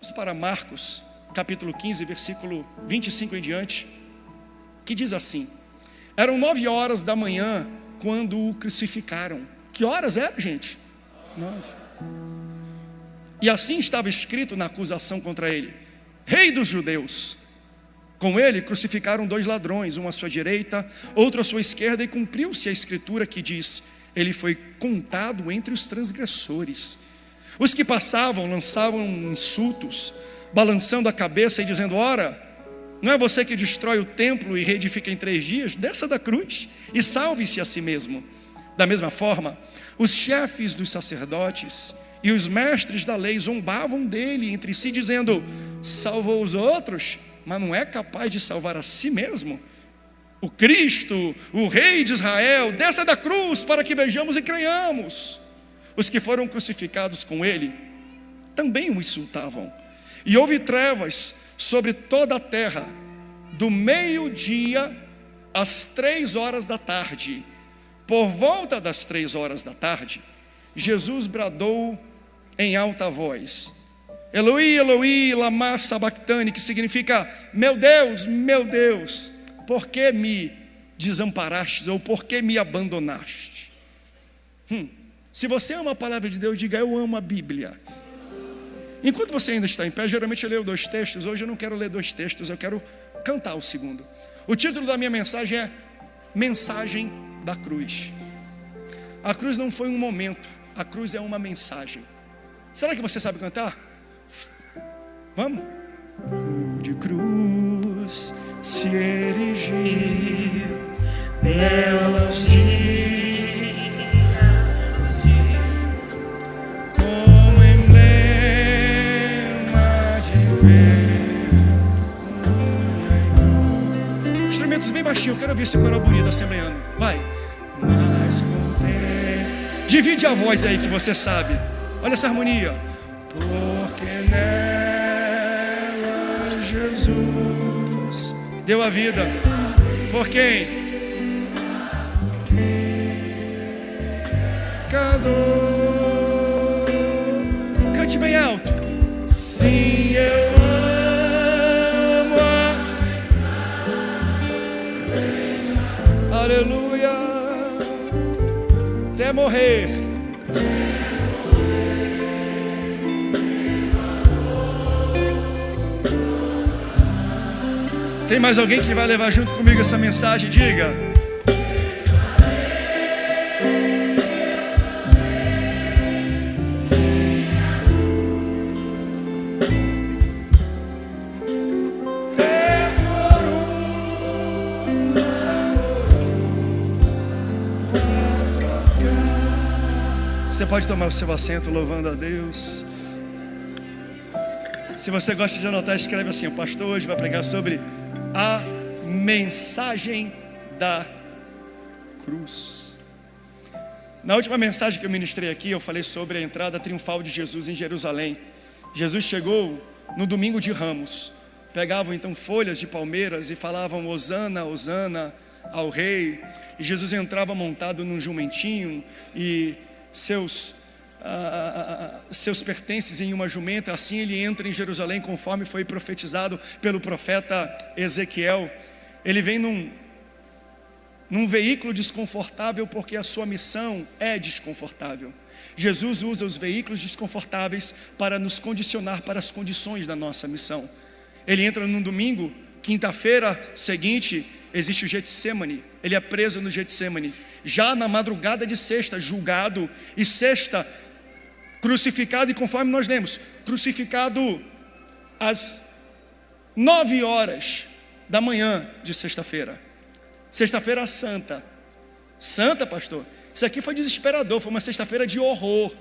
Vamos para Marcos, capítulo 15, versículo 25 em diante, que diz assim: eram 9 horas da manhã quando o crucificaram. Que horas era, gente? 9. E assim estava escrito na acusação contra ele: Rei dos Judeus. Com ele crucificaram 2 ladrões, um à sua direita, outro à sua esquerda, e cumpriu-se a escritura que diz: ele foi contado entre os transgressores. Os que passavam lançavam insultos, balançando a cabeça e dizendo: ora, não é você que destrói o templo e reedifica em 3 dias? Desça da cruz e salve-se a si mesmo. Da mesma forma, os chefes dos sacerdotes e os mestres da lei zombavam dele entre si, dizendo: salvou os outros, mas não é capaz de salvar a si mesmo? O Cristo, o Rei de Israel, desça da cruz para que vejamos e creiamos. Os que foram crucificados com ele também o insultavam. E houve trevas sobre toda a terra, do meio-dia às 3 horas da tarde. Por volta das 3 horas da tarde, Jesus bradou em alta voz: Eloi, Eloi, lama sabachthani, que significa: meu Deus, por que me desamparastes, ou por que me abandonaste? Se você ama a palavra de Deus, diga: eu amo a Bíblia. Enquanto você ainda está em pé, geralmente eu leio 2 textos. Hoje eu não quero ler 2 textos, eu quero cantar o segundo. O título da minha mensagem é Mensagem da Cruz. A cruz não foi um momento, a cruz é uma mensagem. Será que você sabe cantar? Vamos? De cruz se erigiu, nela os dias surgiu, como emblema de ver. Instrumentos bem baixinhos, eu quero ver esse coral bonito assembleando. Vai. Mais contente. Divide a voz aí que você sabe. Olha essa harmonia. Porque nela Jesus deu a vida. Por quem? Cador. Cante bem alto. Sim, eu amo a... Aleluia. Até morrer. Tem mais alguém que vai levar junto comigo essa mensagem? Diga. Você pode tomar o seu assento louvando a Deus. Se você gosta de anotar, escreve assim: o pastor hoje vai pregar sobre a mensagem da cruz. Na última mensagem que eu ministrei aqui, eu falei sobre a entrada triunfal de Jesus em Jerusalém. Jesus chegou no domingo de Ramos. Pegavam então folhas de palmeiras e falavam: Hosana, Hosana ao rei. E Jesus entrava montado num jumentinho e seus pertences em uma jumenta. Assim ele entra em Jerusalém, conforme foi profetizado pelo profeta Ezequiel. Ele vem num veículo desconfortável, porque a sua missão é desconfortável. Jesus usa os veículos desconfortáveis para nos condicionar para as condições da nossa missão. Ele entra num domingo, quinta-feira seguinte existe o Getsemane. Ele é preso no Getsemane. Já na madrugada de sexta, julgado, e sexta, crucificado. E conforme nós lemos, crucificado às 9 horas da manhã de sexta-feira. Sexta-feira santa. Santa, pastor? Isso aqui foi desesperador, foi uma sexta-feira de horror.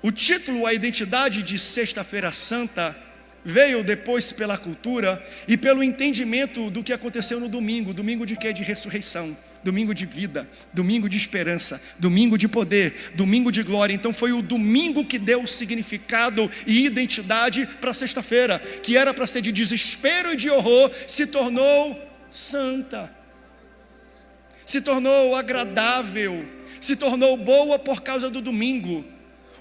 O título, a identidade de Sexta-feira Santa, veio depois pela cultura e pelo entendimento do que aconteceu no domingo. Domingo de quê? De ressurreição. Domingo de vida, domingo de esperança, domingo de poder, domingo de glória. Então foi o domingo que deu significado e identidade para a sexta-feira, que era para ser de desespero e de horror, se tornou santa, se tornou agradável, se tornou boa por causa do domingo.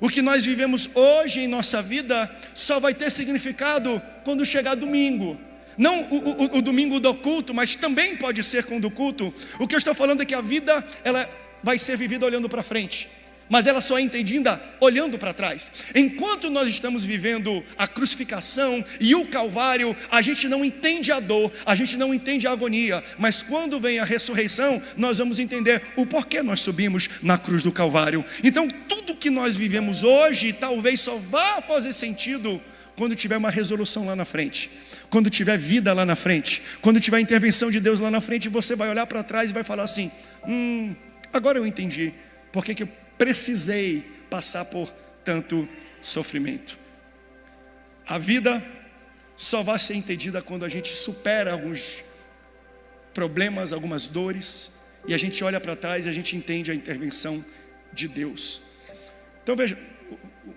O que nós vivemos hoje em nossa vida só vai ter significado quando chegar domingo. Não o domingo do culto, mas também pode ser com o do culto. O que eu estou falando é que a vida, ela vai ser vivida olhando para frente, mas ela só é entendida olhando para trás. Enquanto nós estamos vivendo a crucificação e o Calvário, a gente não entende a dor, a gente não entende a agonia. Mas quando vem a ressurreição, nós vamos entender o porquê nós subimos na cruz do Calvário. Então tudo que nós vivemos hoje talvez só vá fazer sentido quando tiver uma resolução lá na frente, quando tiver vida lá na frente, quando tiver a intervenção de Deus lá na frente. Você vai olhar para trás e vai falar assim: agora eu entendi por que eu precisei passar por tanto sofrimento. A vida só vai ser entendida quando a gente supera alguns problemas, algumas dores, e a gente olha para trás e a gente entende a intervenção de Deus. Então veja,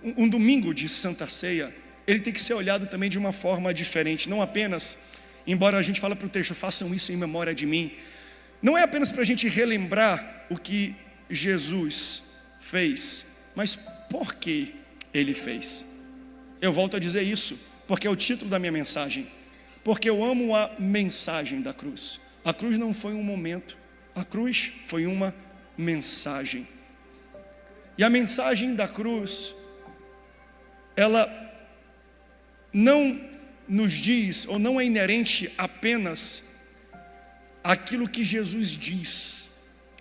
um domingo de Santa Ceia, ele tem que ser olhado também de uma forma diferente. Não apenas, embora a gente fale para o texto, façam isso em memória de mim, não é apenas para a gente relembrar o que Jesus fez, mas por que Ele fez. Eu volto a dizer isso, porque é o título da minha mensagem, porque eu amo a mensagem da cruz. A cruz não foi um momento, a cruz foi uma mensagem. E a mensagem da cruz, ela não nos diz, ou não é inerente apenas àquilo que Jesus diz.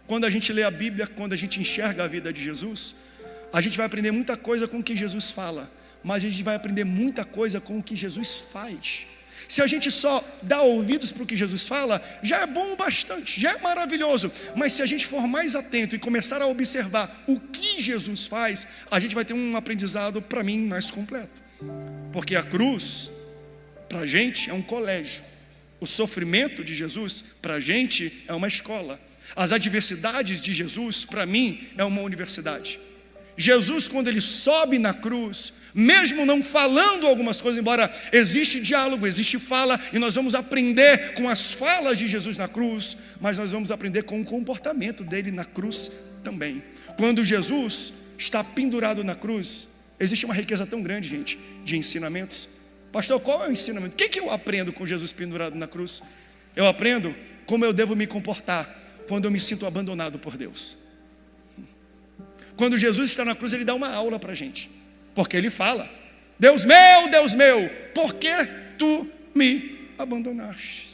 Quando a gente lê a Bíblia, quando a gente enxerga a vida de Jesus, a gente vai aprender muita coisa com o que Jesus fala, mas a gente vai aprender muita coisa com o que Jesus faz. Se a gente só dá ouvidos para o que Jesus fala, já é bom bastante, já é maravilhoso. Mas se a gente for mais atento e começar a observar o que Jesus faz, a gente vai ter um aprendizado, para mim, mais completo. Porque a cruz, para a gente, é um colégio. O sofrimento de Jesus, para a gente, é uma escola. As adversidades de Jesus, para mim, é uma universidade. Jesus, quando ele sobe na cruz, mesmo não falando algumas coisas, embora existe diálogo, existe fala, e nós vamos aprender com as falas de Jesus na cruz, mas nós vamos aprender com o comportamento dele na cruz também. Quando Jesus está pendurado na cruz, existe uma riqueza tão grande, gente, de ensinamentos. Pastor, qual é o ensinamento? O que eu aprendo com Jesus pendurado na cruz? Eu aprendo como eu devo me comportar quando eu me sinto abandonado por Deus. Quando Jesus está na cruz, ele dá uma aula para a gente, porque ele fala: Deus meu, por que tu me abandonaste?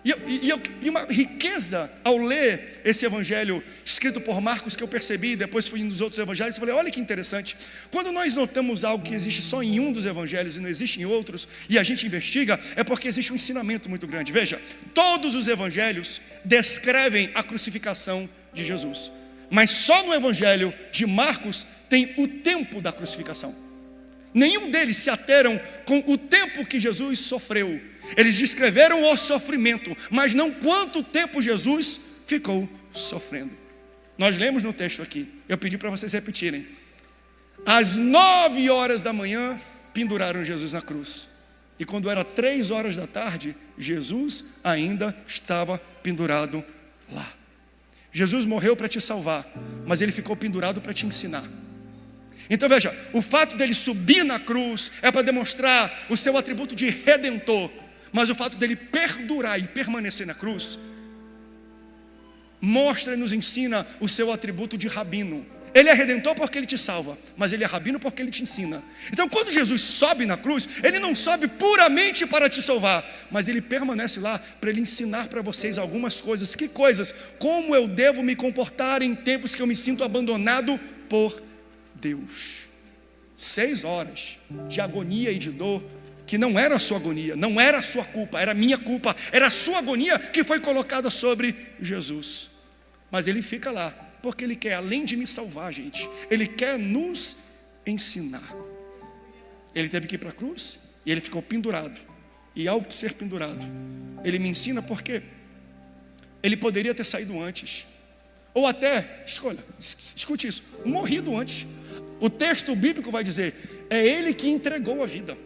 E uma riqueza ao ler esse evangelho escrito por Marcos, que eu percebi, depois fui nos outros evangelhos e falei: olha que interessante, quando nós notamos algo que existe só em um dos evangelhos e não existe em outros, e a gente investiga, é porque existe um ensinamento muito grande. Veja, todos os evangelhos descrevem a crucificação de Jesus, mas só no evangelho de Marcos tem o tempo da crucificação. Nenhum deles se ateram com o tempo que Jesus sofreu. Eles descreveram o sofrimento, mas não quanto tempo Jesus ficou sofrendo. Nós lemos no texto aqui, eu pedi para vocês repetirem: às 9 horas da manhã penduraram Jesus na cruz, e quando era 3 horas da tarde, Jesus ainda estava pendurado lá. Jesus morreu para te salvar, mas ele ficou pendurado para te ensinar. Então veja, o fato dele subir na cruz é para demonstrar o seu atributo de redentor, mas o fato dele perdurar e permanecer na cruz mostra e nos ensina o seu atributo de rabino. Ele é redentor porque ele te salva, mas ele é rabino porque ele te ensina. Então quando Jesus sobe na cruz, ele não sobe puramente para te salvar, mas ele permanece lá para ele ensinar para vocês algumas coisas. Que coisas? Como eu devo me comportar em tempos que eu me sinto abandonado por Deus. 6 horas de agonia e de dor, que não era a sua agonia, não era a sua culpa, era a minha culpa, era a sua agonia que foi colocada sobre Jesus. Mas ele fica lá porque ele quer, além de me salvar, gente, ele quer nos ensinar. Ele teve que ir para a cruz e ele ficou pendurado. E ao ser pendurado, ele me ensina porque ele poderia ter saído antes, ou até, escute isso, morrido antes. O texto bíblico vai dizer: é ele que entregou a vida.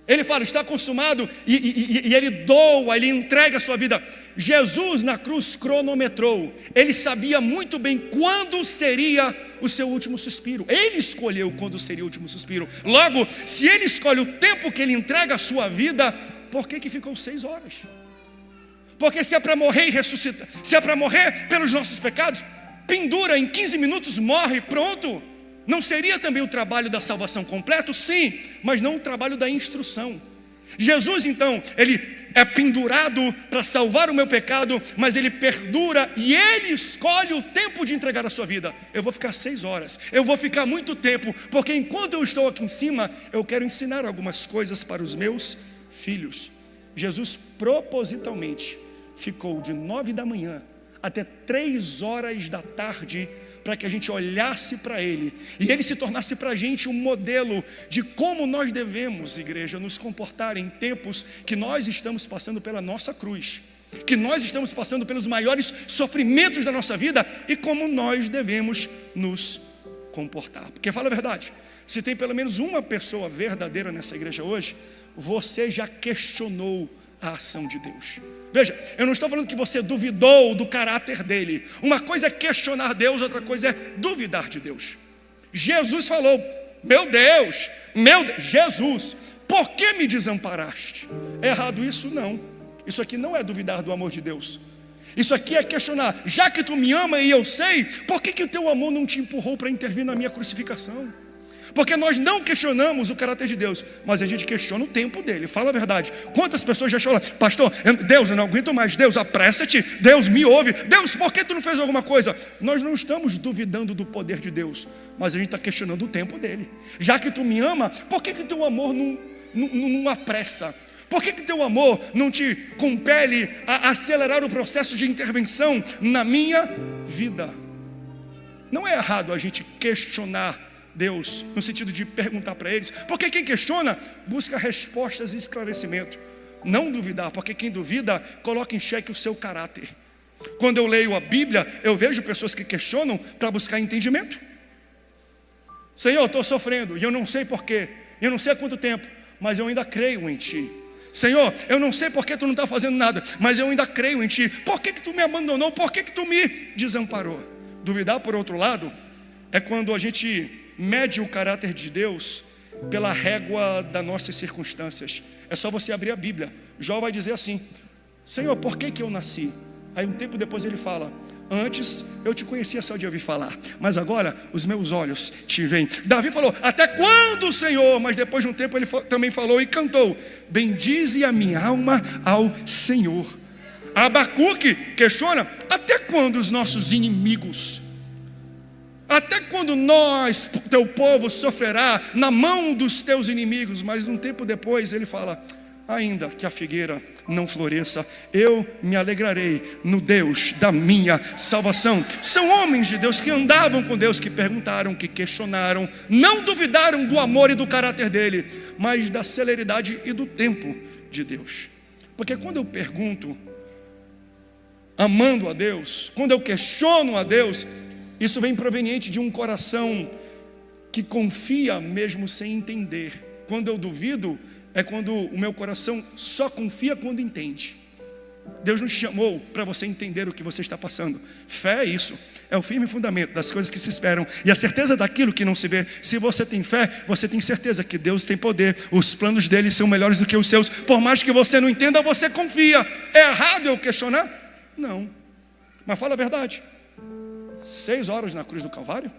Ele fala, está consumado, e ele doa, ele entrega a sua vida. Jesus na cruz cronometrou. Ele sabia muito bem quando seria o seu último suspiro. Ele escolheu quando seria o último suspiro. Logo, se ele escolhe o tempo que ele entrega a sua vida, por que ficou 6 horas? Porque se é para morrer e ressuscitar, se é para morrer pelos nossos pecados, pendura, em 15 minutos morre, pronto. Não seria também o trabalho da salvação completo? Sim, mas não o trabalho da instrução. Jesus então, ele é pendurado para salvar o meu pecado, mas ele perdura e ele escolhe o tempo de entregar a sua vida. Eu vou ficar 6 horas, eu vou ficar muito tempo, porque enquanto eu estou aqui em cima, eu quero ensinar algumas coisas para os meus filhos. Jesus propositalmente ficou de 9 da manhã até 3 horas da tarde, para que a gente olhasse para Ele, e Ele se tornasse para a gente um modelo de como nós devemos, igreja, nos comportar em tempos que nós estamos passando pela nossa cruz, que nós estamos passando pelos maiores sofrimentos da nossa vida, e como nós devemos nos comportar. Porque fala a verdade, se tem pelo menos uma pessoa verdadeira nessa igreja hoje, você já questionou a ação de Deus. Veja, eu não estou falando que você duvidou do caráter dele. Uma coisa é questionar Deus, outra coisa é duvidar de Deus. Jesus falou, meu Deus, Jesus, por que me desamparaste? É errado isso? Não. Isso aqui não é duvidar do amor de Deus. Isso aqui é questionar, já que tu me ama e eu sei, por que o teu amor não te empurrou para intervir na minha crucificação? Porque nós não questionamos o caráter de Deus, mas a gente questiona o tempo dele. Fala a verdade. Quantas pessoas já falam, pastor, Deus, eu não aguento mais. Deus, apressa-te. Deus, me ouve. Deus, por que tu não fez alguma coisa? Nós não estamos duvidando do poder de Deus, mas a gente está questionando o tempo dele. Já que tu me ama, por que teu amor não apressa? Por que teu amor não te compele a acelerar o processo de intervenção na minha vida? Não é errado a gente questionar Deus, no sentido de perguntar para eles, porque quem questiona, busca respostas e esclarecimento. Não duvidar, porque quem duvida, coloca em xeque o seu caráter. Quando eu leio a Bíblia, eu vejo pessoas que questionam para buscar entendimento. Senhor, estou sofrendo, e eu não sei porquê, eu não sei há quanto tempo, mas eu ainda creio em Ti. Senhor, eu não sei porque Tu não está fazendo nada, mas eu ainda creio em Ti. Por que Tu me abandonou? Por que Tu me desamparou? Duvidar, por outro lado, é quando a gente mede o caráter de Deus pela régua das nossas circunstâncias. É só você abrir a Bíblia. Jó vai dizer assim, Senhor, por que eu nasci? Aí um tempo depois ele fala, antes eu te conhecia só de ouvir falar, mas agora os meus olhos te veem. Davi falou, até quando, Senhor? Mas depois de um tempo ele também falou e cantou, bendize a minha alma ao Senhor. Abacuque questiona, até quando os nossos inimigos, até quando nós, teu povo, sofrerá na mão dos teus inimigos? Mas um tempo depois ele fala, ainda que a figueira não floresça, eu me alegrarei no Deus da minha salvação. São homens de Deus que andavam com Deus, que perguntaram, que questionaram, não duvidaram do amor e do caráter dele, mas da celeridade e do tempo de Deus. Porque quando eu pergunto, amando a Deus, quando eu questiono a Deus, isso vem proveniente de um coração que confia mesmo sem entender. Quando eu duvido, é quando o meu coração só confia quando entende. Deus nos chamou para você entender o que você está passando. Fé é isso, é o firme fundamento das coisas que se esperam e a certeza daquilo que não se vê. Se você tem fé, você tem certeza que Deus tem poder. Os planos dele são melhores do que os seus. Por mais que você não entenda, você confia. É errado eu questionar? Não, mas fala a verdade. 6 horas na cruz do Calvário?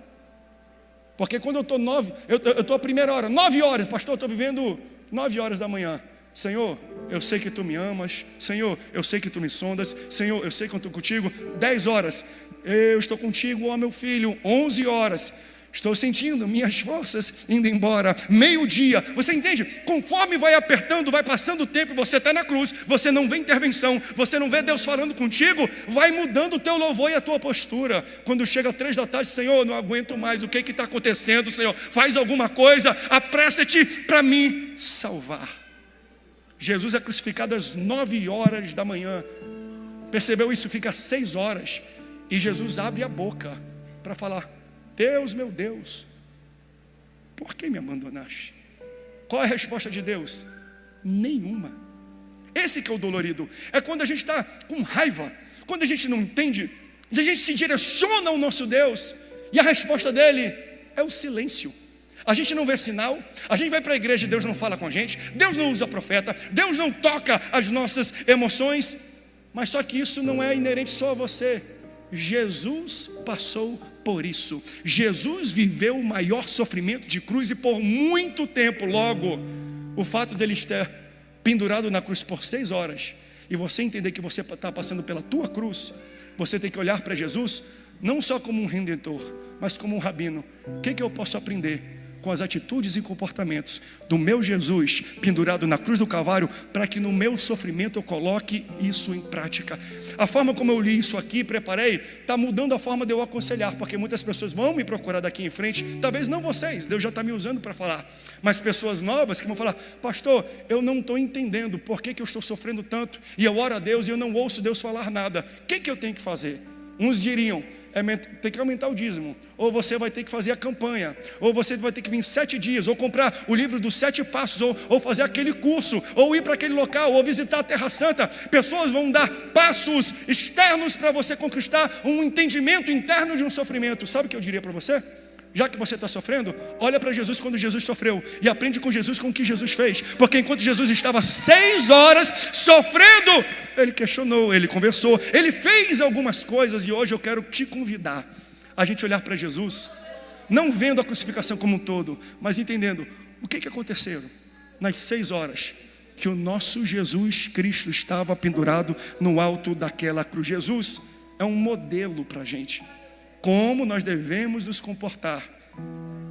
Porque quando eu estou eu estou a primeira hora, 9 horas, pastor, eu estou vivendo 9 horas da manhã. Senhor, eu sei que Tu me amas. Senhor, eu sei que Tu me sondas. Senhor, eu sei que eu estou contigo. 10 horas, eu estou contigo, ó meu filho. 11 horas, estou sentindo minhas forças indo embora. Meio-dia, você entende? Conforme vai apertando, vai passando o tempo, você está na cruz, você não vê intervenção, você não vê Deus falando contigo, vai mudando o teu louvor e a tua postura. Quando chega 3 da tarde, Senhor, não aguento mais, o que está acontecendo, Senhor? Faz alguma coisa, apressa-te para me salvar. Jesus é crucificado às 9 horas da manhã. Percebeu isso? Fica 6 horas e Jesus abre a boca para falar, Deus, meu Deus, por que me abandonaste? Qual é a resposta de Deus? nenhuma. Esse que é o dolorido. É quando a gente está com raiva, quando a gente não entende, a gente se direciona ao nosso Deus, e a resposta dele é o silêncio. A gente não vê sinal, a gente vai para a igreja e Deus não fala com a gente, Deus não usa profeta, Deus não toca as nossas emoções. Mas só que isso não é inerente só a você. Jesus passou por isso. Jesus viveu o maior sofrimento de cruz e por muito tempo. Logo, o fato dele estar pendurado na cruz por 6 horas e você entender que você está passando pela tua cruz, você tem que olhar para Jesus não só como um redentor, mas como um rabino. O que eu posso aprender com as atitudes e comportamentos do meu Jesus pendurado na cruz do Calvário, para que no meu sofrimento eu coloque isso em prática? A forma como eu li isso aqui, preparei, está mudando a forma de eu aconselhar, porque muitas pessoas vão me procurar daqui em frente, talvez não vocês, Deus já está me usando para falar, mas pessoas novas que vão falar: pastor, eu não estou entendendo por que eu estou sofrendo tanto, e eu oro a Deus e eu não ouço Deus falar nada. O que eu tenho que fazer? Uns diriam: tem que aumentar o dízimo, ou você vai ter que fazer a campanha, ou você vai ter que vir 7 dias, ou comprar o livro dos 7 passos, ou fazer aquele curso, ou ir para aquele local, ou visitar a Terra Santa. Pessoas vão dar passos externos para você conquistar um entendimento interno de um sofrimento. Sabe o que eu diria para você? Já que você está sofrendo, olha para Jesus quando Jesus sofreu e aprende com Jesus com o que Jesus fez. Porque enquanto Jesus estava 6 horas sofrendo, ele questionou, ele conversou, ele fez algumas coisas. E hoje eu quero te convidar a gente olhar para Jesus, não vendo a crucificação como um todo, mas entendendo o que aconteceu nas 6 horas que o nosso Jesus Cristo estava pendurado no alto daquela cruz. Jesus é um modelo para a gente, como nós devemos nos comportar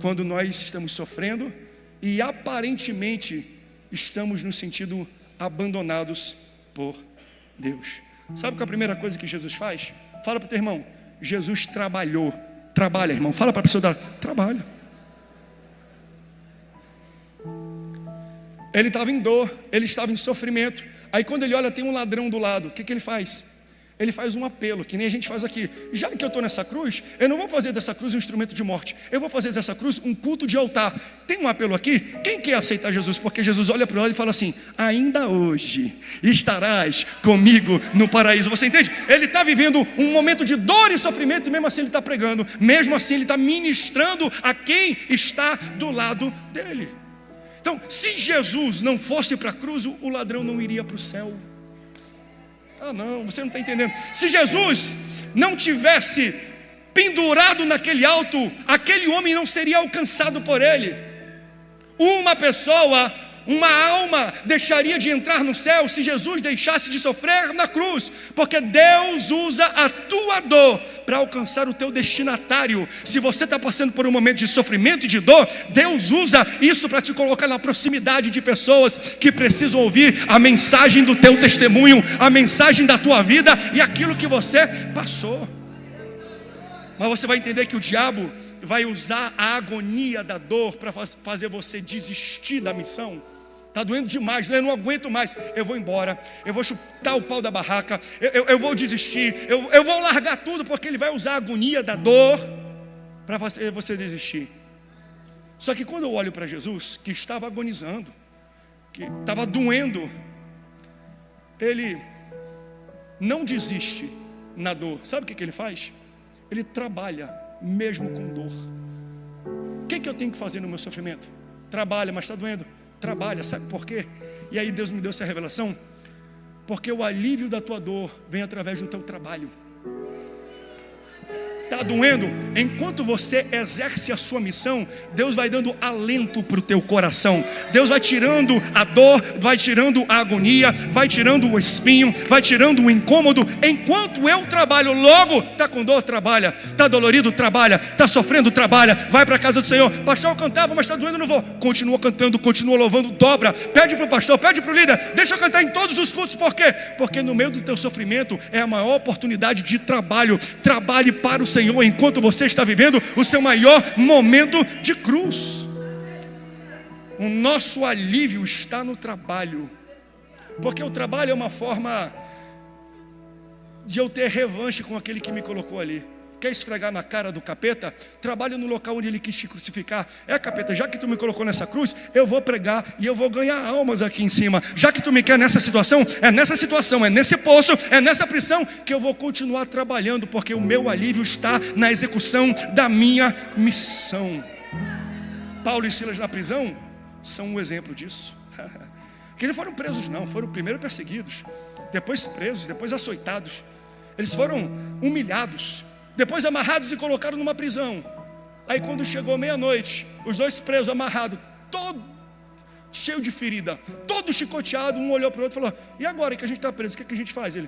quando nós estamos sofrendo e aparentemente estamos no sentido abandonados por Deus. Sabe qual é a primeira coisa que Jesus faz? Fala para o teu irmão: Jesus trabalhou. Trabalha, irmão. Fala para a pessoa dela: trabalha. Ele estava em dor, ele estava em sofrimento. Aí quando ele olha, tem um ladrão do lado. O que ele faz? Ele faz um apelo, que nem a gente faz aqui. Já que eu estou nessa cruz, eu não vou fazer dessa cruz um instrumento de morte, eu vou fazer dessa cruz um culto de altar. Tem um apelo aqui. Quem quer aceitar Jesus? Porque Jesus olha para o lado e fala assim: ainda hoje estarás comigo no paraíso. Você entende? Ele está vivendo um momento de dor e sofrimento, e mesmo assim ele está pregando, mesmo assim ele está ministrando a quem está do lado dele. Então, se Jesus não fosse para a cruz, o ladrão não iria para o céu. Ah não, você não está entendendo. Se Jesus não tivesse pendurado naquele alto, aquele homem não seria alcançado por ele. Uma pessoa, uma alma deixaria de entrar no céu se Jesus deixasse de sofrer na cruz, porque Deus usa a tua dor para alcançar o teu destinatário. Se você está passando por um momento de sofrimento e de dor, Deus usa isso para te colocar na proximidade de pessoas que precisam ouvir a mensagem do teu testemunho, a mensagem da tua vida e aquilo que você passou. Mas você vai entender que o diabo vai usar a agonia da dor para fazer você desistir da missão. Está doendo demais, eu não aguento mais, eu vou embora, eu vou chutar o pau da barraca, eu vou desistir, eu vou largar tudo, porque ele vai usar a agonia da dor para você desistir. Só que quando eu olho para Jesus, que estava agonizando, que estava doendo, ele não desiste na dor. Sabe o que ele faz? Ele trabalha mesmo com dor. O que eu tenho que fazer no meu sofrimento? Trabalha, mas está doendo. Trabalha, sabe por quê? E aí Deus me deu essa revelação: porque o alívio da tua dor vem através do teu trabalho. Está doendo? Enquanto você exerce a sua missão, Deus vai dando alento para o teu coração. Deus vai tirando a dor, vai tirando a agonia, vai tirando o espinho, vai tirando o incômodo. Enquanto eu trabalho, logo, está com dor, trabalha. Está dolorido, trabalha. Está sofrendo, trabalha. Vai para a casa do Senhor. Pastor, eu cantava, mas está doendo, não vou. Continua cantando, continua louvando, dobra. Pede para o pastor, pede para o líder: deixa eu cantar em todos os cultos. Por quê? Porque no meio do teu sofrimento é a maior oportunidade de trabalho. Trabalhe para o Senhor enquanto você está vivendo o seu maior momento de cruz. O nosso alívio está no trabalho, porque o trabalho é uma forma de eu ter revanche com aquele que me colocou ali. quer esfregar na cara do capeta, trabalha no local onde ele quis te crucificar. Capeta, já que tu me colocou nessa cruz, eu vou pregar e eu vou ganhar almas aqui em cima. Já que tu me quer nessa situação, é nesse poço, é nessa prisão que eu vou continuar trabalhando, porque o meu alívio está na execução da minha missão. Paulo e Silas na prisão são um exemplo disso. Que eles foram presos não, foram primeiro perseguidos, depois presos, depois açoitados. Eles foram humilhados, depois amarrados e colocados numa prisão. Aí quando chegou meia-noite, os dois presos amarrados, todo cheio de ferida, todo chicoteado, um olhou para o outro e falou: e agora que a gente está preso, o que a gente faz? Ele: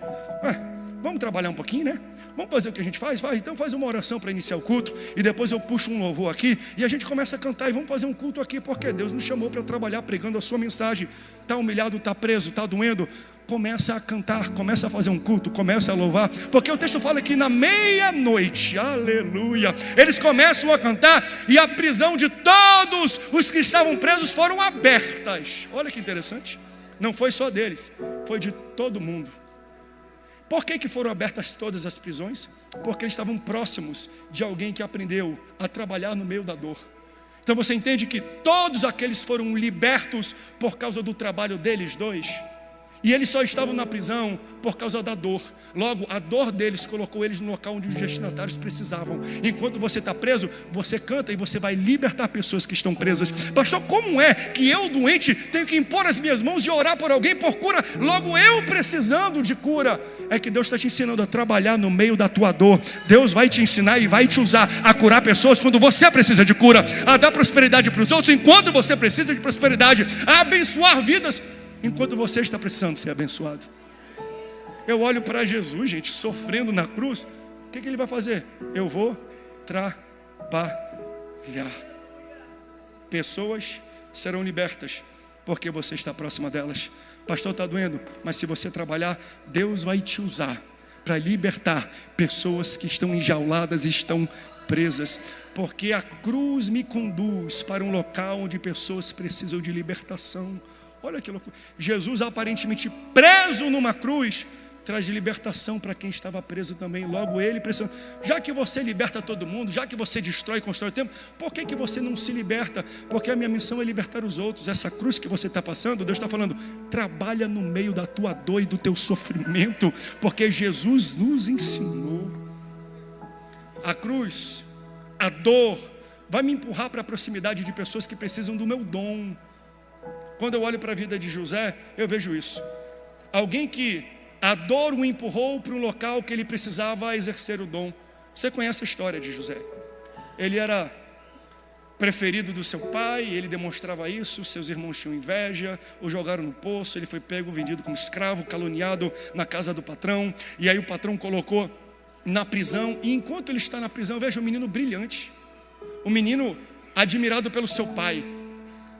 vamos trabalhar um pouquinho, né? Vamos fazer o que a gente faz? Então faz uma oração para iniciar o culto, e depois eu puxo um louvor aqui, e a gente começa a cantar, e vamos fazer um culto aqui, porque Deus nos chamou para trabalhar pregando a sua mensagem. Está humilhado, está preso, está doendo, começa a cantar, começa a fazer um culto, começa a louvar, porque o texto fala que na meia-noite, aleluia, eles começam a cantar, e a prisão de todos os que estavam presos foram abertas. Olha que interessante, não foi só deles, foi de todo mundo. Por que foram abertas todas as prisões? Porque eles estavam próximos de alguém que aprendeu a trabalhar no meio da dor. Então você entende que todos aqueles foram libertos por causa do trabalho deles dois. E eles só estavam na prisão por causa da dor. Logo, a dor deles colocou eles no local onde os destinatários precisavam. Enquanto você está preso, você canta e você vai libertar pessoas que estão presas. Pastor, como é que eu, doente, tenho que impor as minhas mãos e orar por alguém por cura? Logo, eu precisando de cura. É que Deus está te ensinando a trabalhar no meio da tua dor. Deus vai te ensinar e vai te usar a curar pessoas quando você precisa de cura, a dar prosperidade para os outros enquanto você precisa de prosperidade, a abençoar vidas enquanto você está precisando ser abençoado. Eu olho para Jesus, gente, sofrendo na cruz. O que ele vai fazer? Eu vou trabalhar. Pessoas serão libertas porque você está próxima delas. Pastor, está doendo, mas se você trabalhar, Deus vai te usar para libertar pessoas que estão enjauladas e estão presas, porque a cruz me conduz para um local onde pessoas precisam de libertação. Olha que loucura. Jesus aparentemente preso numa cruz traz libertação para quem estava preso também. Logo ele precisando. Já que você liberta todo mundo, já que você destrói e constrói o templo, por que você não se liberta? Porque a minha missão é libertar os outros. Essa cruz que você está passando, Deus está falando: trabalha no meio da tua dor e do teu sofrimento, porque Jesus nos ensinou. A cruz, a dor, vai me empurrar para a proximidade de pessoas que precisam do meu dom. Quando eu olho para a vida de José, eu vejo isso. Alguém que a dor o empurrou para um local que ele precisava exercer o dom. Você conhece a história de José. Ele era preferido do seu pai, ele demonstrava isso, seus irmãos tinham inveja, o jogaram no poço, ele foi pego, vendido como escravo, caluniado na casa do patrão, e aí o patrão colocou na prisão, e enquanto ele está na prisão, veja um menino brilhante, um menino admirado pelo seu pai,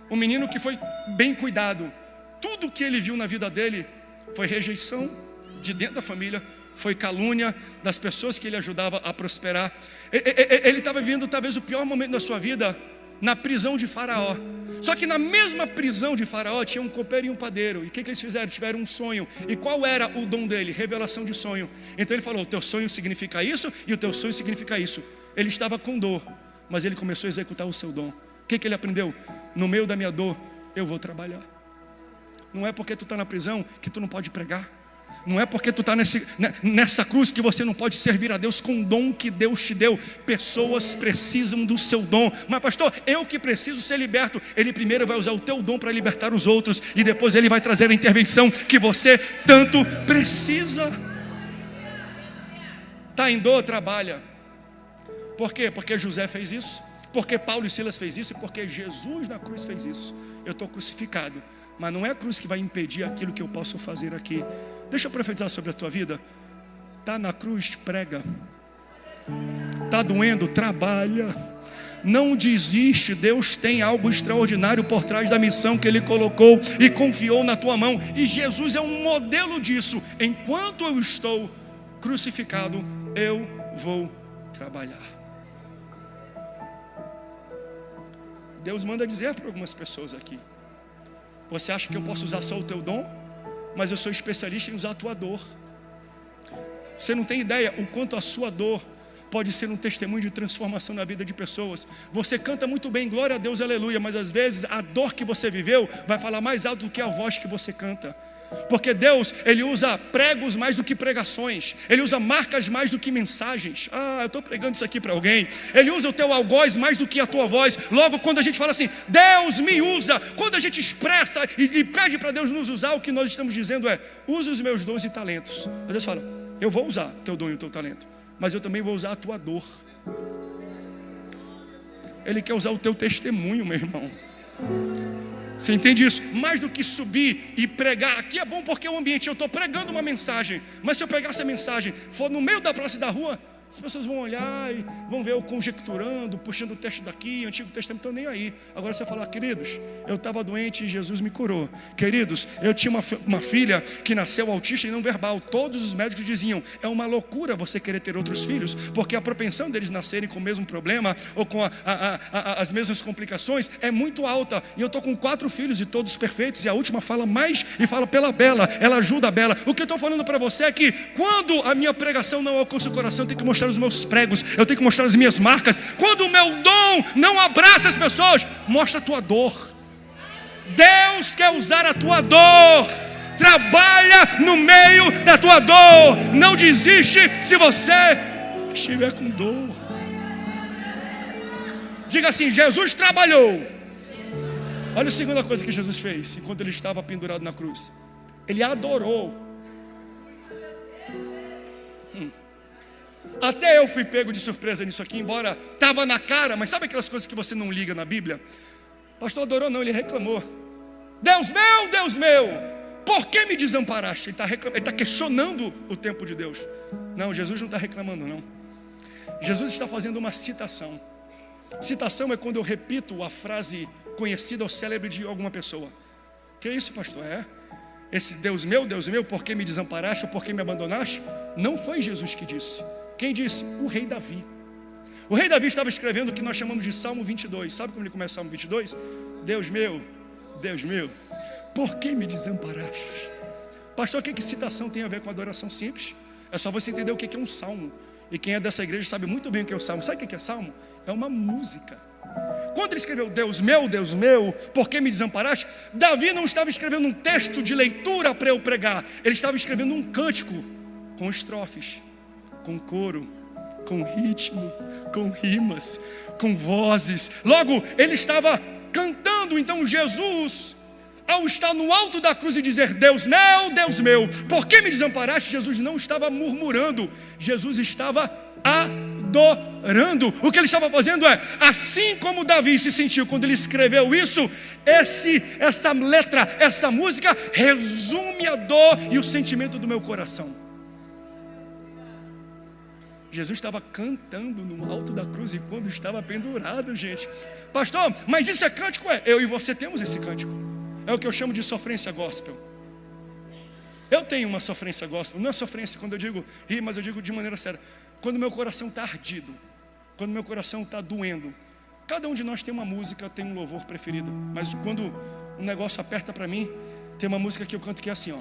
um menino que foi bem cuidado. Tudo que ele viu na vida dele foi rejeição de dentro da família, foi calúnia das pessoas que ele ajudava a prosperar. Ele estava vivendo talvez o pior momento da sua vida na prisão de Faraó. Só que na mesma prisão de Faraó tinha um copeiro e um padeiro. E o que eles fizeram? Tiveram um sonho. E qual era o dom dele? Revelação de sonho. Então ele falou: o teu sonho significa isso e o teu sonho significa isso. Ele estava com dor, mas ele começou a executar o seu dom. O que ele aprendeu? No meio da minha dor, eu vou trabalhar. Não é porque tu está na prisão que tu não pode pregar. Não é porque tu está nessa cruz que você não pode servir a Deus com o dom que Deus te deu. Pessoas precisam do seu dom. Mas pastor, eu que preciso ser liberto. Ele primeiro vai usar o teu dom para libertar os outros, e depois ele vai trazer a intervenção que você tanto precisa. Está em dor, trabalha. Por quê? Porque José fez isso, porque Paulo e Silas fez isso, e porque Jesus na cruz fez isso. Eu estou crucificado, mas não é a cruz que vai impedir aquilo que eu posso fazer aqui. Deixa eu profetizar sobre a tua vida. Está na cruz, prega. Está doendo, trabalha. Não desiste. Deus tem algo extraordinário por trás da missão que Ele colocou e confiou na tua mão. E Jesus é um modelo disso. Enquanto eu estou crucificado, eu vou trabalhar. Deus manda dizer para algumas pessoas aqui: você acha que eu posso usar só o teu dom? Mas eu sou especialista em usar a tua dor. Você não tem ideia o quanto a sua dor pode ser um testemunho de transformação na vida de pessoas. Você canta muito bem, glória a Deus, aleluia, mas às vezes a dor que você viveu vai falar mais alto do que a voz que você canta. Porque Deus, Ele usa pregos mais do que pregações. Ele usa marcas mais do que mensagens. Eu estou pregando isso aqui para alguém. Ele usa o teu algoz mais do que a tua voz. Logo, quando a gente fala assim, Deus me usa, quando a gente expressa e pede para Deus nos usar, o que nós estamos dizendo é, usa os meus dons e talentos. Mas Deus fala, eu vou usar o teu dom e o teu talento, mas eu também vou usar a tua dor. Ele quer usar o teu testemunho, meu irmão. Você entende isso? Mais do que subir e pregar. Aqui é bom porque é o ambiente. Eu estou pregando uma mensagem, mas se eu pegar essa mensagem, for no meio da praça e da rua, as pessoas vão olhar e vão ver eu conjecturando, puxando o texto daqui, Antigo Testamento, nem aí. Agora você falar, queridos, eu estava doente e Jesus me curou. Queridos, eu tinha uma filha que nasceu autista e não verbal. Todos os médicos diziam, é uma loucura você querer ter outros filhos, porque a propensão deles nascerem com o mesmo problema ou com as mesmas complicações é muito alta. E eu estou com 4 filhos e todos perfeitos, e a última fala mais e fala pela Bela, ela ajuda a Bela. O que eu estou falando para você é que quando a minha pregação não alcança o coração, eu tenho que mostrar os meus pregos, eu tenho que mostrar as minhas marcas. Quando o meu dom não abraça as pessoas, mostra a tua dor. Deus quer usar a tua dor. Trabalha no meio da tua dor. Não desiste se você estiver com dor. Diga assim, Jesus trabalhou. Olha a segunda coisa que Jesus fez enquanto ele estava pendurado na cruz. Ele adorou. Até eu fui pego de surpresa nisso aqui, embora estava na cara, mas sabe aquelas coisas que você não liga na Bíblia? O pastor adorou não, ele reclamou. Deus meu, por que me desamparaste? Ele está questionando o tempo de Deus. Não, Jesus não está reclamando não. Jesus está fazendo uma citação. Citação é quando eu repito a frase conhecida ou célebre de alguma pessoa. Que isso, pastor? Esse Deus meu, por que me desamparaste ou por que me abandonaste? Não foi Jesus que disse. Quem disse? O rei Davi. O rei Davi estava escrevendo o que nós chamamos de Salmo 22. Sabe como ele começa o Salmo 22? Deus meu, por que me desamparaste? Pastor, o que citação tem a ver com adoração? Simples. É só você entender o que é um salmo. E quem é dessa igreja sabe muito bem o que é o salmo. Sabe o que é salmo? É uma música. Quando ele escreveu Deus meu, por que me desamparaste? Davi não estava escrevendo um texto de leitura para eu pregar. Ele estava escrevendo um cântico com estrofes, com coro, com ritmo, com rimas, com vozes. Logo, ele estava cantando. Então Jesus, ao estar no alto da cruz e dizer Deus meu, por que me desamparaste? Jesus não estava murmurando, Jesus estava adorando. O que ele estava fazendo é, assim como Davi se sentiu quando ele escreveu isso, essa letra, essa música resume a dor e o sentimento do meu coração. Jesus estava cantando no alto da cruz e quando estava pendurado, gente. Pastor, mas isso é cântico? Eu e você temos esse cântico. É o que eu chamo de sofrência gospel. Eu tenho uma sofrência gospel. Não é sofrência quando eu digo rir, mas eu digo de maneira séria. Quando meu coração está ardido, quando meu coração está doendo. Cada um de nós tem uma música, tem um louvor preferido. Mas quando um negócio aperta para mim, tem uma música que eu canto que é assim, ó.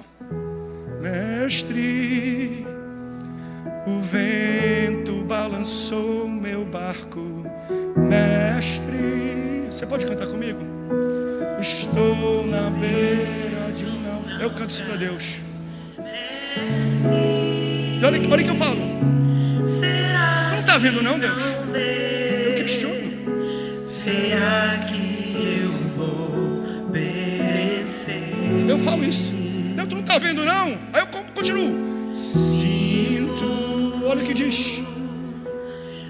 Mestre, o vento balançou meu barco. Mestre, você pode cantar comigo? Estou na beira de um naufrágio. Eu canto isso para Deus. Olha o que eu falo. Tu não está vendo não, Deus? Eu questiono. Será que eu vou perecer? Eu falo isso. Deus, tu não está vendo não? Aí eu continuo. Sinto, olha o que diz.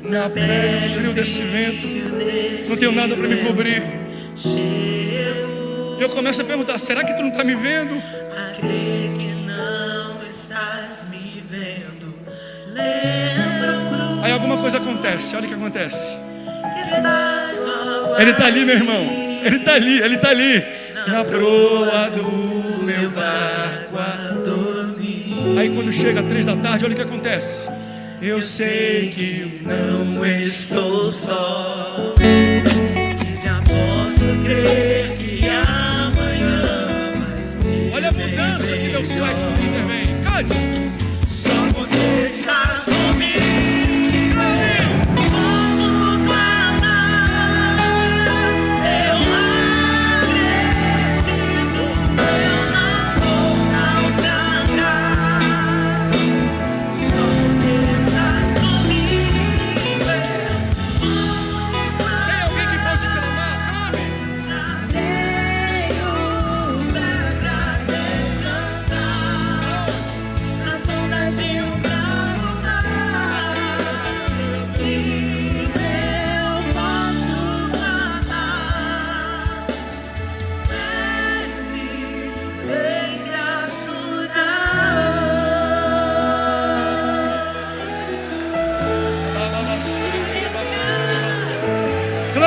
Na pele o frio desse vento. Não tenho nada para me cobrir. Eu começo a perguntar, será que tu não está me vendo? Acredito que não estás me vendo. Aí alguma coisa acontece, olha o que acontece. Estás magoado. Ele está ali, meu irmão. Ele está ali. Na proa do meu barco a dormir. Aí quando chega 3 da tarde, olha o que acontece. Eu sei que não estou só. Se já posso crer que amanhã vai ser. Olha a mudança que Deus faz quando intervém. Cante. Só porque estás comigo.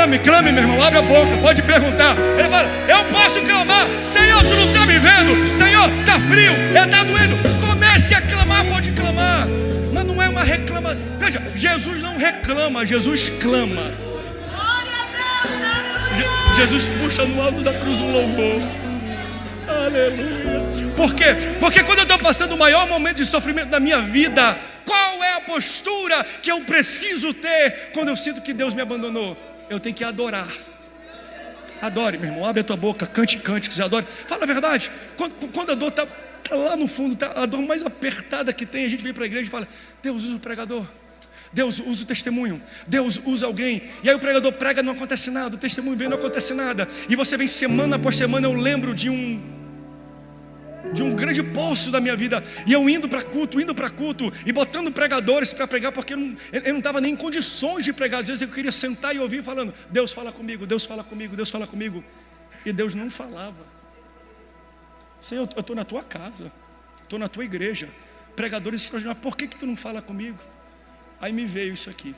Clame, clame, meu irmão, abre a boca, pode perguntar. Ele fala, eu posso clamar, Senhor, tu não está me vendo, Senhor, está frio, está doendo. Comece a clamar, pode clamar, mas não é uma reclama. Veja, Jesus não reclama, Jesus clama. Jesus puxa no alto da cruz um louvor. Aleluia. Por quê? Porque quando eu estou passando o maior momento de sofrimento da minha vida, qual é a postura que eu preciso ter quando eu sinto que Deus me abandonou? Eu tenho que adorar. Adore, meu irmão, abre a tua boca, cante, que você adore. Fala a verdade. Quando a dor está lá no fundo, tá a dor mais apertada que tem, a gente vem para a igreja e fala, Deus usa o pregador, Deus usa o testemunho, Deus usa alguém. E aí o pregador prega, não acontece nada, o testemunho vem, não acontece nada. E você vem semana após semana. Eu lembro de um grande poço da minha vida, e eu indo para culto, e botando pregadores para pregar, porque eu não estava nem em condições de pregar. Às vezes eu queria sentar e ouvir falando, Deus fala comigo, Deus fala comigo, Deus fala comigo. E Deus não falava. Senhor, eu estou na tua casa, estou na tua igreja, pregadores extraordinários, por que tu não fala comigo? Aí me veio isso aqui,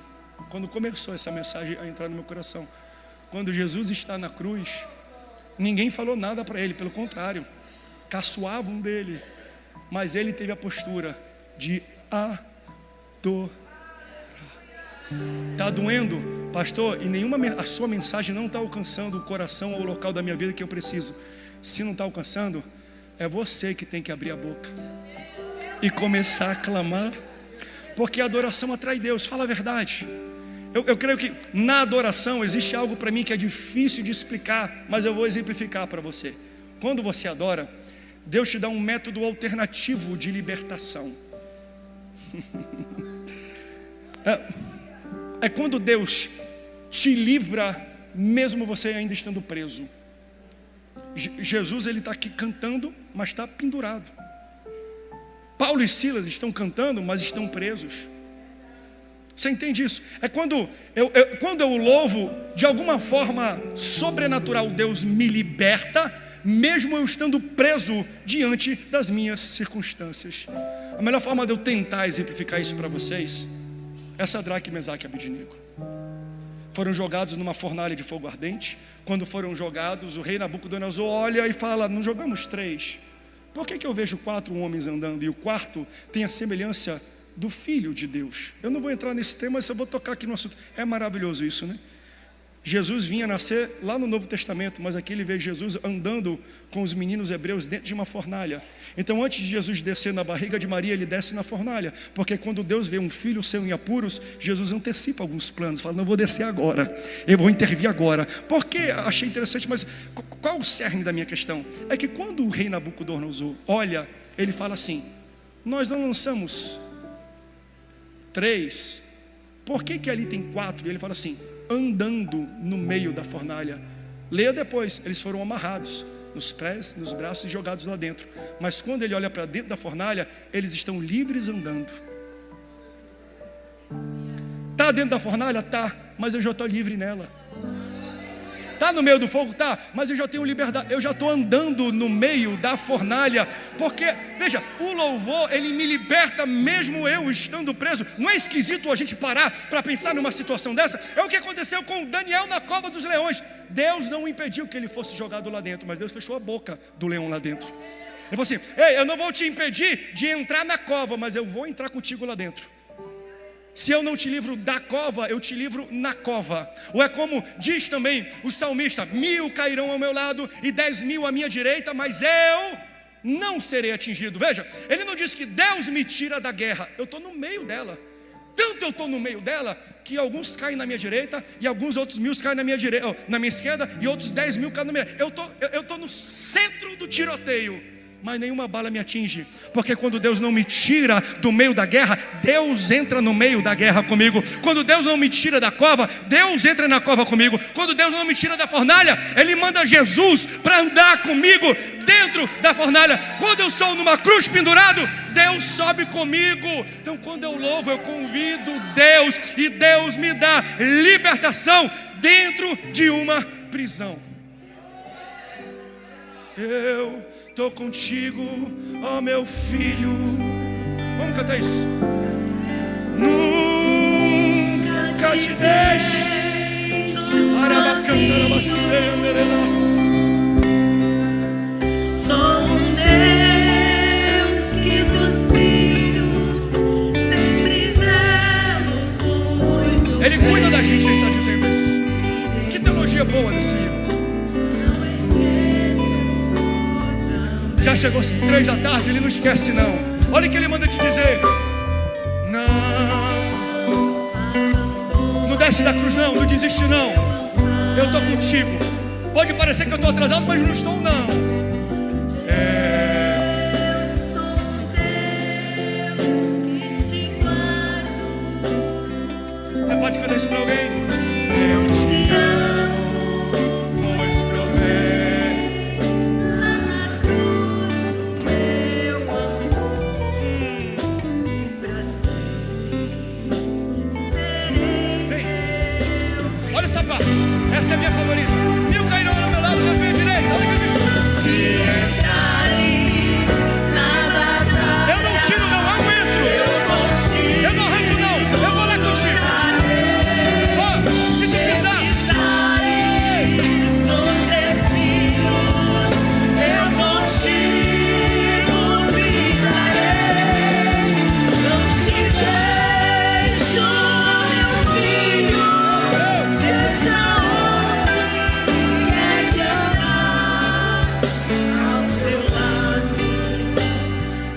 quando começou essa mensagem a entrar no meu coração. Quando Jesus está na cruz, ninguém falou nada para ele, pelo contrário, caçoavam dele, mas ele teve a postura de adorar. Está doendo, pastor, e a sua mensagem não está alcançando o coração ou o local da minha vida que eu preciso. Se não está alcançando, é você que tem que abrir a boca e começar a clamar, porque a adoração atrai Deus. Fala a verdade. Eu creio que na adoração existe algo para mim que é difícil de explicar, mas eu vou exemplificar para você. Quando você adora, Deus te dá um método alternativo de libertação. É quando Deus te livra, mesmo você ainda estando preso. Jesus, ele está aqui cantando, mas está pendurado. Paulo e Silas estão cantando, mas estão presos. Você entende isso? É quando eu louvo, de alguma forma sobrenatural, Deus me liberta, mesmo eu estando preso diante das minhas circunstâncias. A melhor forma de eu tentar exemplificar isso para vocês é Sadraque, Mesaque e Abednego. Foram jogados numa fornalha de fogo ardente. Quando foram jogados, o rei Nabucodonosor olha e fala, não jogamos 3? Por que eu vejo 4 homens andando e o quarto tem a semelhança do Filho de Deus? Eu não vou entrar nesse tema, mas eu vou tocar aqui no assunto. É maravilhoso isso, né? Jesus vinha nascer lá no Novo Testamento, mas aqui ele vê Jesus andando com os meninos hebreus dentro de uma fornalha. Então antes de Jesus descer na barriga de Maria, ele desce na fornalha, porque quando Deus vê um filho seu em apuros, Jesus antecipa alguns planos, fala, não vou descer agora, eu vou intervir agora. Porque achei interessante, mas qual o cerne da minha questão? É que quando o rei Nabucodonosor olha, ele fala assim, nós não lançamos 3, por que ali tem 4? E ele fala assim, andando no meio da fornalha. Leia depois, eles foram amarrados nos pés, nos braços e jogados lá dentro. Mas quando ele olha para dentro da fornalha, eles estão livres andando. Está dentro da fornalha? Tá, mas eu já estou livre nela. Está no meio do fogo? Tá, mas eu já tenho liberdade. Eu já estou andando no meio da fornalha. Porque, veja, o louvor, ele me liberta mesmo eu estando preso. Não é esquisito a gente parar para pensar numa situação dessa? É o que aconteceu com Daniel na cova dos leões. Deus não impediu que ele fosse jogado lá dentro, mas Deus fechou a boca do leão lá dentro. Ele falou assim, ei, eu não vou te impedir de entrar na cova, mas eu vou entrar contigo lá dentro. Se eu não te livro da cova, eu te livro na cova. Ou é como diz também o salmista, 1000 cairão ao meu lado e 10.000 à minha direita, mas eu não serei atingido. Veja, ele não diz que Deus me tira da guerra, eu estou no meio dela. Tanto eu estou no meio dela, que alguns caem na minha direita, e alguns outros 1000 caem na minha direita, na minha esquerda, e outros 10.000 caem na minha direita. Eu estou no centro do tiroteio, mas nenhuma bala me atinge, porque quando Deus não me tira do meio da guerra, Deus entra no meio da guerra comigo. Quando Deus não me tira da cova, Deus entra na cova comigo. Quando Deus não me tira da fornalha, Ele manda Jesus para andar comigo dentro da fornalha. Quando eu estou numa cruz pendurado, Deus sobe comigo. Então quando eu louvo, eu convido Deus, e Deus me dá libertação dentro de uma prisão. Eu estou contigo, ó meu filho. Vamos cantar isso. Nunca te deixe Sou um Deus que dos filhos sempre velo muito. Ele cuida da gente, ele está dizendo isso. Que teologia boa desse hino. Já chegou 3 da tarde, ele não esquece não. Olha o que ele manda te dizer. Não desce da cruz não, não desiste não. Eu estou contigo. Pode parecer que eu estou atrasado, mas não estou não. Eu sou um Deus que te guardo. Você pode cantar isso para alguém? Eu te amo, pois provei Na cruz o meu amor e pra sempre serei. Vem. Olha essa parte, essa é a minha favorita. 1000 cairão ao meu lado, 10 à minha direita. Olha o que ele diz. Se entrares na batalha, Eu não tiro não, eu entro. Eu não arranco não, eu vou lá contigo. Ó, se tu pisar, nos espinhos, eu contigo pisarei. Não te deixo, meu filho, seja onde quer que andar, ao teu lado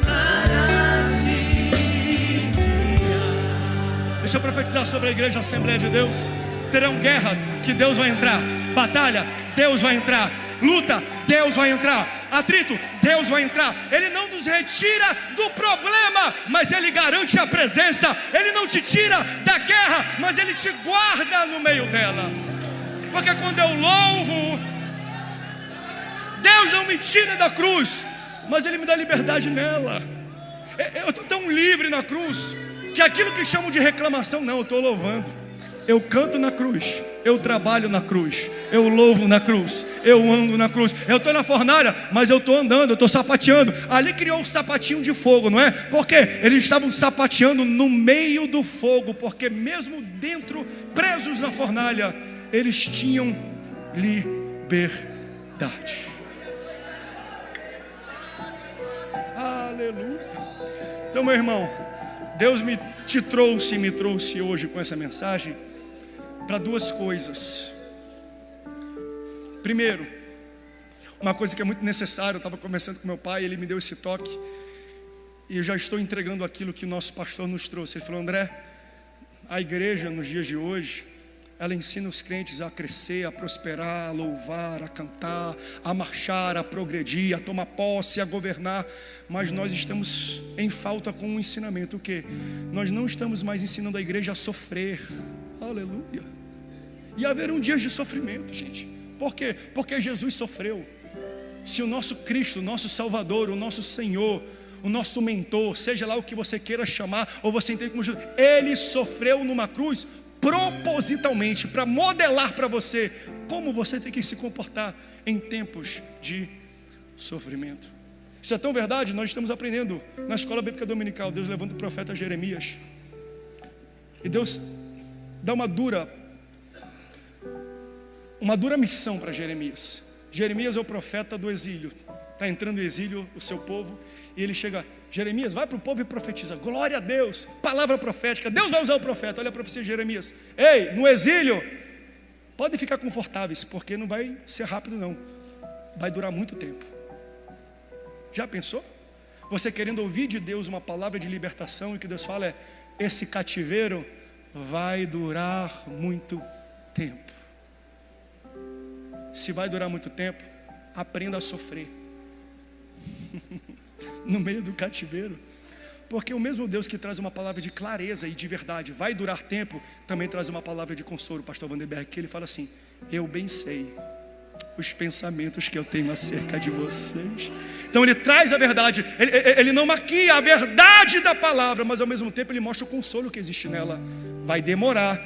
para te guiar. deixa eu profetizar sobre a igreja Assembleia de Deus. Terão guerras que Deus vai entrar. Batalha, Deus vai entrar. Luta, Deus vai entrar. Atrito, Deus vai entrar. Ele não nos retira do problema, mas Ele garante a presença. Ele não te tira da guerra, mas Ele te guarda no meio dela. Porque quando eu louvo, Deus não me tira da cruz, mas Ele me dá liberdade nela. Eu estou tão livre na cruz, que aquilo que chamam de reclamação, não, eu estou louvando. Eu canto na cruz, eu trabalho na cruz, eu louvo na cruz, eu ando na cruz. Eu estou na fornalha, mas eu estou andando, eu estou sapateando. Ali criou um sapatinho de fogo, não é? Porque eles estavam sapateando no meio do fogo, porque mesmo dentro, presos na fornalha, eles tinham liberdade. Aleluia. Então, meu irmão, Deus me trouxe hoje com essa mensagem para 2 coisas. Primeiro, uma coisa que é muito necessária. Eu estava conversando com meu pai, ele me deu esse toque, e eu já estou entregando aquilo que o nosso pastor nos trouxe. Ele falou: André, a igreja nos dias de hoje, ela ensina os crentes a crescer, a prosperar, a louvar, a cantar, a marchar, a progredir, a tomar posse, a governar. Mas nós estamos em falta com um ensinamento. O quê? Nós não estamos mais ensinando a igreja a sofrer. Aleluia. E haverão dias de sofrimento, gente. Por quê? Porque Jesus sofreu. Se o nosso Cristo, o nosso Salvador, o nosso Senhor, o nosso mentor, seja lá o que você queira chamar, ou você entende como Jesus, Ele sofreu numa cruz propositalmente, para modelar para você como você tem que se comportar em tempos de sofrimento. Isso é tão verdade. Nós estamos aprendendo na escola bíblica dominical, Deus levando o profeta Jeremias, e Deus dá uma dura missão para Jeremias. Jeremias é o profeta do exílio, está entrando em exílio o seu povo, e ele chega: Jeremias, vai para o povo e profetiza. Glória a Deus, palavra profética. Deus vai usar o profeta. Olha a profecia de Jeremias: ei, no exílio, podem ficar confortáveis, porque não vai ser rápido não, vai durar muito tempo. Já pensou? Você querendo ouvir de Deus uma palavra de libertação, e que Deus fala é: esse cativeiro vai durar muito tempo. Se vai durar muito tempo, aprenda a sofrer no meio do cativeiro. Porque o mesmo Deus que traz uma palavra de clareza e de verdade, vai durar tempo, também traz uma palavra de consolo. O pastor Vanderberg, que ele fala assim: eu bem sei os pensamentos que eu tenho acerca de vocês. Então ele traz a verdade, ele não maquia a verdade da palavra, mas ao mesmo tempo ele mostra o consolo que existe nela. Vai demorar,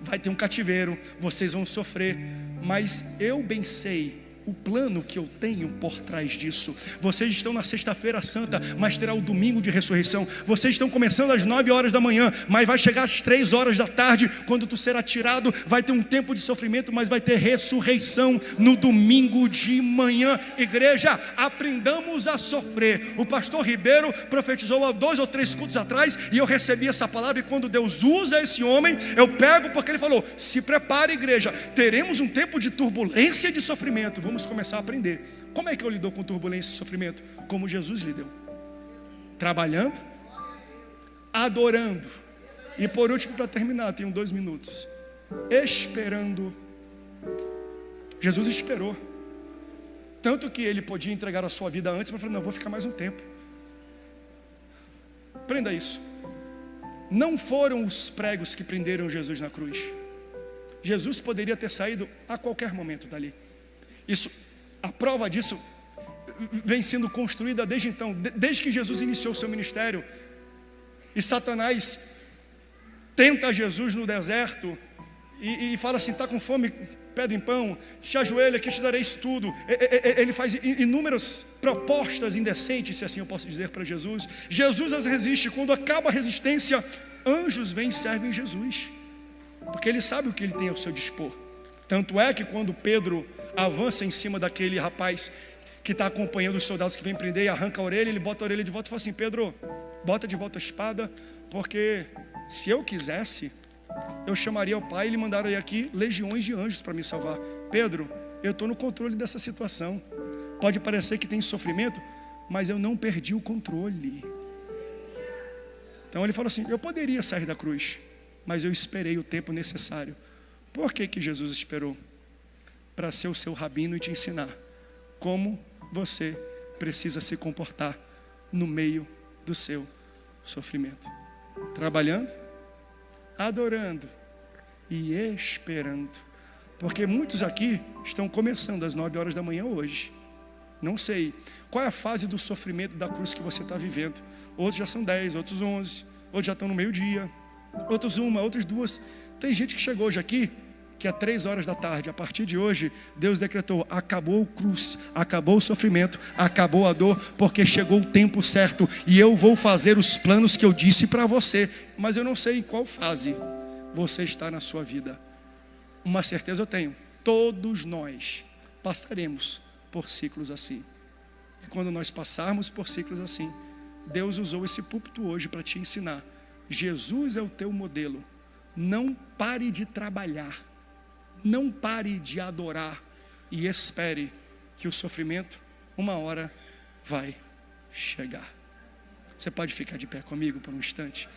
vai ter um cativeiro, vocês vão sofrer, mas eu bem sei o plano que eu tenho por trás disso. Vocês estão na sexta-feira santa, mas terá o domingo de ressurreição. Vocês estão começando às 9 horas da manhã, mas vai chegar às 3 horas da tarde, quando tu será tirado. Vai ter um tempo de sofrimento, mas vai ter ressurreição no domingo de manhã. Igreja, aprendamos a sofrer. O pastor Ribeiro profetizou há 2 ou 3 cultos atrás, e eu recebi essa palavra, e quando Deus usa esse homem, eu pego, porque ele falou: se prepare, igreja, teremos um tempo de turbulência e de sofrimento. Vamos começar a aprender. Como é que eu lido com turbulência e sofrimento? Como Jesus lidou: trabalhando, adorando, e por último, para terminar, tenho 2 minutos, esperando. Jesus esperou, tanto que ele podia entregar a sua vida antes, mas falou: não, vou ficar mais um tempo. Aprenda isso. Não foram os pregos que prenderam Jesus na cruz. Jesus poderia ter saído a qualquer momento dali. A prova disso vem sendo construída desde então, desde que Jesus iniciou o seu ministério. E Satanás tenta Jesus no deserto e fala assim: está com fome, pede em pão, se ajoelha que eu te darei isso tudo. Ele faz inúmeras propostas indecentes, se assim eu posso dizer, para Jesus. Jesus as resiste. Quando acaba a resistência, anjos vêm e servem Jesus, porque ele sabe o que ele tem ao seu dispor. Tanto é que quando Pedro avança em cima daquele rapaz que está acompanhando os soldados que vêm prender, e arranca a orelha, ele bota a orelha de volta e fala assim: Pedro, bota de volta a espada, porque se eu quisesse, eu chamaria o Pai e ele mandaria aqui legiões de anjos para me salvar. Pedro, eu estou no controle dessa situação. Pode parecer que tem sofrimento, mas eu não perdi o controle. Então ele falou assim: eu poderia sair da cruz, mas eu esperei o tempo necessário. Por que Jesus esperou? Para ser o seu rabino e te ensinar como você precisa se comportar no meio do seu sofrimento. Trabalhando, adorando e esperando. Porque muitos aqui estão começando às 9 horas da manhã hoje. Não sei qual é a fase do sofrimento da cruz que você está vivendo. Outros já são 10, outros 11, outros já estão no meio-dia, outros 1, outros 2. Tem gente que chegou hoje aqui, que é 3 horas da tarde. A partir de hoje, Deus decretou: acabou a cruz, acabou o sofrimento, acabou a dor, porque chegou o tempo certo, e eu vou fazer os planos que eu disse para você. Mas eu não sei em qual fase você está na sua vida. Uma certeza eu tenho: todos nós passaremos por ciclos assim. E quando nós passarmos por ciclos assim, Deus usou esse púlpito hoje para te ensinar: Jesus é o teu modelo. Não pare de trabalhar, não pare de adorar, e espere que o sofrimento, uma hora, vai chegar. Você pode ficar de pé comigo por um instante?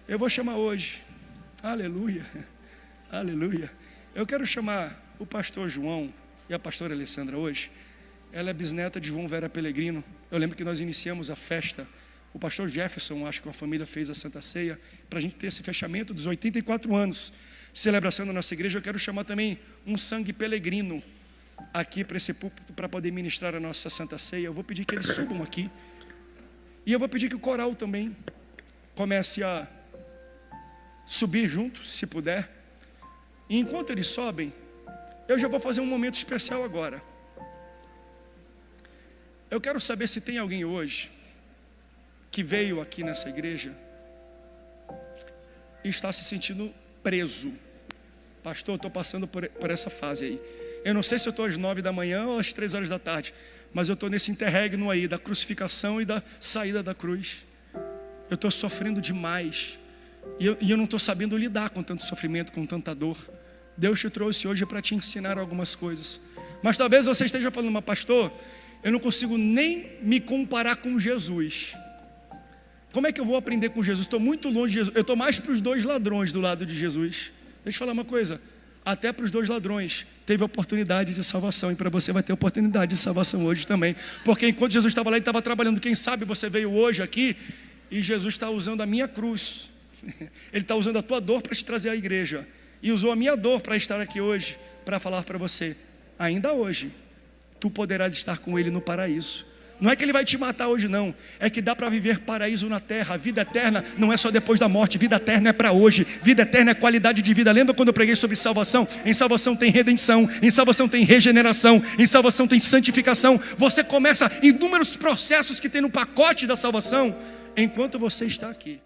Eu vou chamar hoje, aleluia, aleluia. Eu quero chamar o pastor João e a pastora Alessandra hoje. Ela é bisneta de João Vera Pellegrino. Eu lembro que nós iniciamos a festa, o pastor Jefferson, acho que a família fez a Santa Ceia, para a gente ter esse fechamento dos 84 anos de celebração da nossa igreja. Eu quero chamar também um sangue Pellegrino aqui para esse púlpito, para poder ministrar a nossa Santa Ceia. Eu vou pedir que eles subam aqui, e eu vou pedir que o coral também comece a subir junto, se puder. E enquanto eles sobem, eu já vou fazer um momento especial agora. Eu quero saber se tem alguém hoje que veio aqui nessa igreja e está se sentindo preso. Pastor, eu estou passando por essa fase aí. Eu não sei se eu estou às 9 da manhã ou às 3 horas da tarde, mas eu estou nesse interregno aí da crucificação e da saída da cruz. Eu estou sofrendo demais, e eu não estou sabendo lidar com tanto sofrimento, com tanta dor. Deus te trouxe hoje para te ensinar algumas coisas. Mas talvez você esteja falando: mas pastor, eu não consigo nem me comparar com Jesus. Como é que eu vou aprender com Jesus? Estou muito longe de Jesus. Eu estou mais para os 2 ladrões do lado de Jesus. Deixa eu falar uma coisa: até para os 2 ladrões teve oportunidade de salvação, e para você vai ter oportunidade de salvação hoje também. Porque enquanto Jesus estava lá, ele estava trabalhando. Quem sabe você veio hoje aqui e Jesus está usando a minha cruz, ele está usando a tua dor para te trazer à igreja, e usou a minha dor para estar aqui hoje, para falar para você: ainda hoje tu poderás estar com ele no paraíso. Não é que ele vai te matar hoje não, é que dá para viver paraíso na terra. A vida eterna não é só depois da morte, vida eterna é para hoje. Vida eterna é qualidade de vida. Lembra quando eu preguei sobre salvação? Em salvação tem redenção, em salvação tem regeneração, em salvação tem santificação. Você começa inúmeros processos que tem no pacote da salvação enquanto você está aqui.